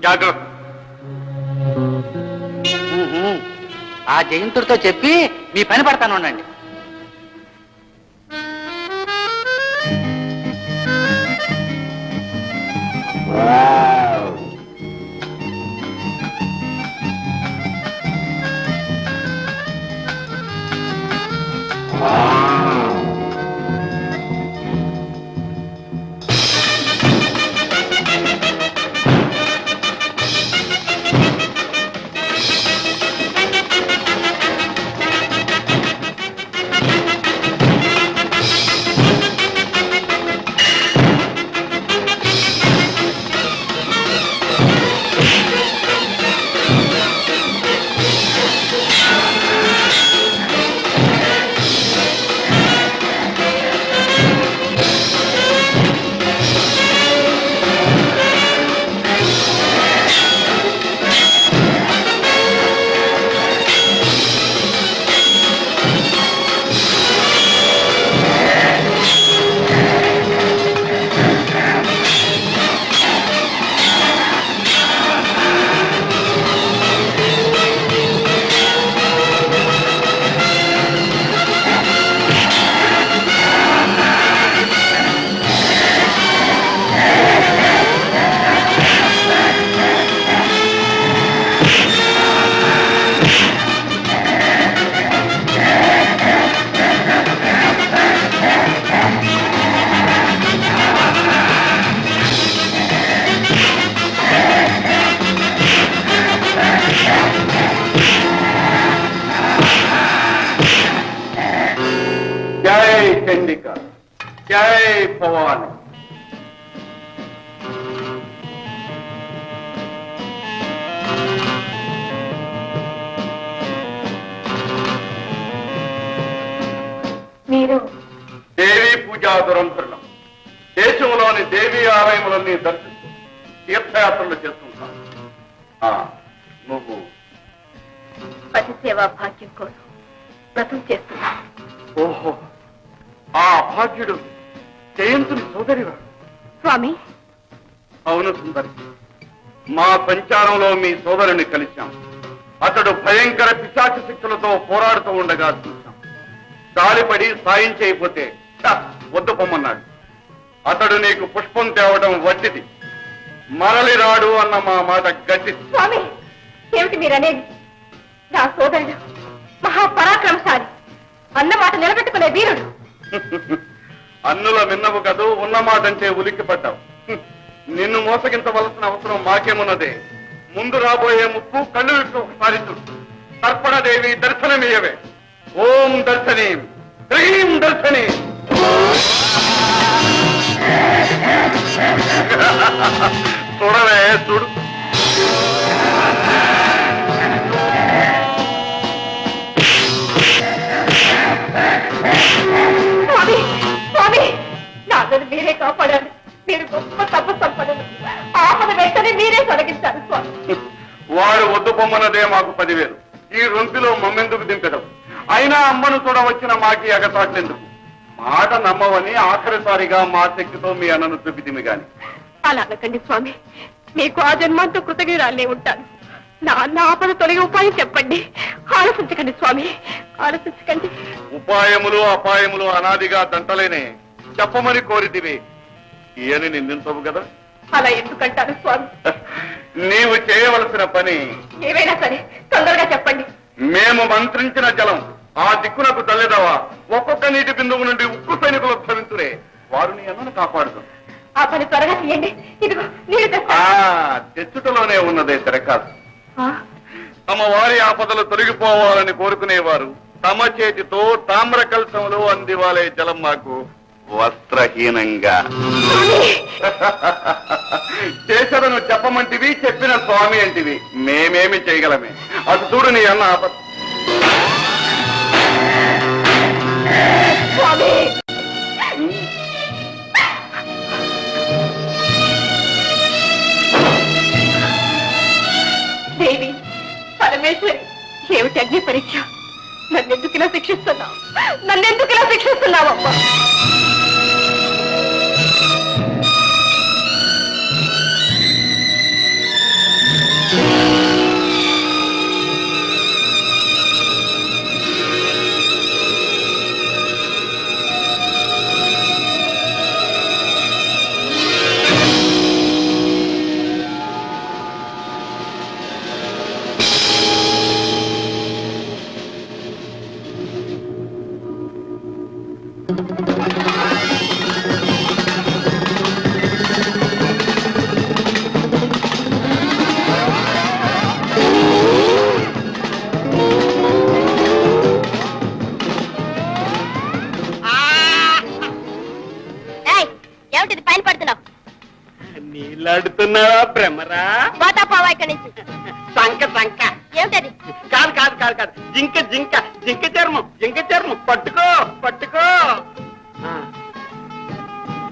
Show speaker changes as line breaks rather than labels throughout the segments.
జాగ్రత్త.
ఆ జయంతుడితో చెప్పి మీ పని పడతాను ఉండండి.
జై చండిక, జై భవాని.
మీరు
దేవీ పూజా దురంతరులం. దేశంలోని దేవీ ఆలయములన్నీ దర్శిస్తూ తీర్థయాత్రలు చేస్తుంటాం. నువ్వు
పతి సేవా భాగ్యం కోసం వ్రతం చేస్తున్నా.
ఓహో, ఆ భాగ్యుడు జయంతుని సోదరివా?
స్వామి,
అవును సుందరి, మా సంచారంలో మీ సోదరుని కలిశాం. అతడు భయంకర పిశాచ శక్తులతో పోరాడుతూ ఉండగా చూశాం. జాలిపడి సాయం చేయకపోతే వద్దు పొమ్మన్నాడు. అతడు నీకు పుష్పం తేవడం వట్టిది, మరలి రాడు అన్న మా మాట గట్టిది.
స్వామి, ఏమిటి మీరనేది? నా సోదరుడు మహాపరాక్రమశాలి, అన్నమాట నిలబెట్టుకునే వీరుడు.
అన్నుల విన్నవు కదూ, ఉన్నమాటంటే ఉలిక్కిపడ్డావు. నిన్ను మోసగించవలసిన అవసరం మాకేమున్నదే. ముందు రాబోయే ముప్పు కళ్ళు విప్పి ఒకసారి చూడు. తర్పణదేవి దర్శనమీయవే. ఓం దర్శనీ, హ్రీం దర్శనీ. చూడవే, చూడు.
స్వామి, స్వామి, నాన్నను మీరే కాపాడాలి. మీరు గొప్ప తప్పు సంపదను, ఆపద వెంటనే మీరే తొలగించాలి స్వామి.
వాడు వద్దు పొమ్మన్నదే మాకు 10,000. ఈ రొంపిలో మమ్మెందుకు దింపెదవు? అయినా అమ్మను చూడవచ్చిన మాకి ఎగతాట్లెందుకు? మాట నమ్మవని ఆఖరిసారిగా మా శక్తితో మీ అన్నను చూపితిమి గాని.
అలా అనకండి స్వామి, మీకు ఆ జన్మంతో కృతజ్ఞురాలే ఉంటాను. నాన్న ఆపద తొలగి ఉపాయం చెప్పండి. ఆలోచించకండి స్వామి, ఆలోచించకండి.
ఉపాయములు అపాయములు అనాదిగా దంటలేనే చెప్పమని కోరితివి. ఈయని నిందించవు కదా.
అలా ఎందుకంటారు స్వామి?
నీవు చేయవలసిన పని
ఏవైనా సరే తొందరగా చెప్పండి.
మేము మంత్రించిన జలం ఆ దిక్కునకు తల్లిదవా. ఒక్కొక్క నీటి బిందువు నుండి ఉక్కు సైనికులు ఉద్భవించునే. వారు నీ అన్నను కాపాడుతారు.
ఆ పని త్వరగా తీయండి. ఇదిగో నీళ్ళు తెస్తా.
తెచ్చుటలోనే ఉన్నదే తిరకాదు.
ఆ,
తమ వారి ఆపదలు తొలగిపోవాలని కోరుకునేవారు తమ చేతితో తామ్ర కలశంలో అందివాలే జలం మాకు వస్త్రహీనంగా. చేసదను చెప్పమంటివి, చెప్పిన స్వామి అంటివి. మేమేమి చేయగలమే? అటు చూడు నీ అన్న ఆపద.
స్వామి, దేవి, పరమేశ్వరి, ఏమిటి అగ్ని పరీక్ష? నన్నెందుకు ఇలా శిక్షిస్తున్నావు? నన్నెందుకు ఇలా శిక్షిస్తున్నావమ్మా?
ఉన్నావా భ్రమరా?
వాతాపావా ఇక్కడి నుంచి.
సంక సంక
ఏమిటది?
కాదు కాదు కాదు కాదు జింక జింక జింక చర్మం పట్టుకో పట్టుకో ఆ.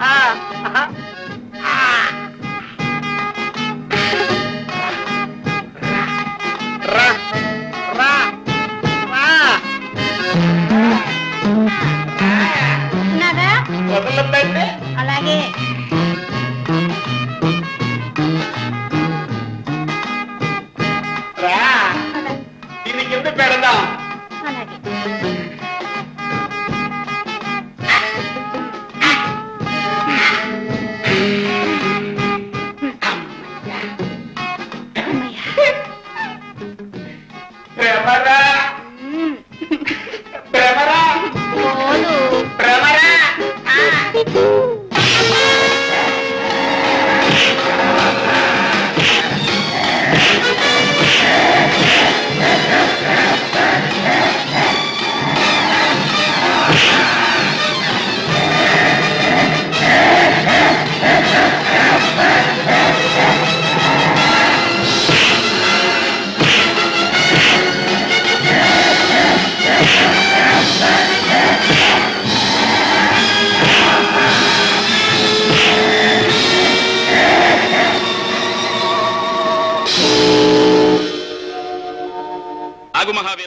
ఆ, ఆహా. ఆ. రా రా రా
ఉన్నారా?
వదలొద్దండి.
అలాగే.
రా దీని కింద పెడదాం.
అలాగే.
భ్రమరా భ్రమరా భ్రమరా.
ఆగు మహావీర.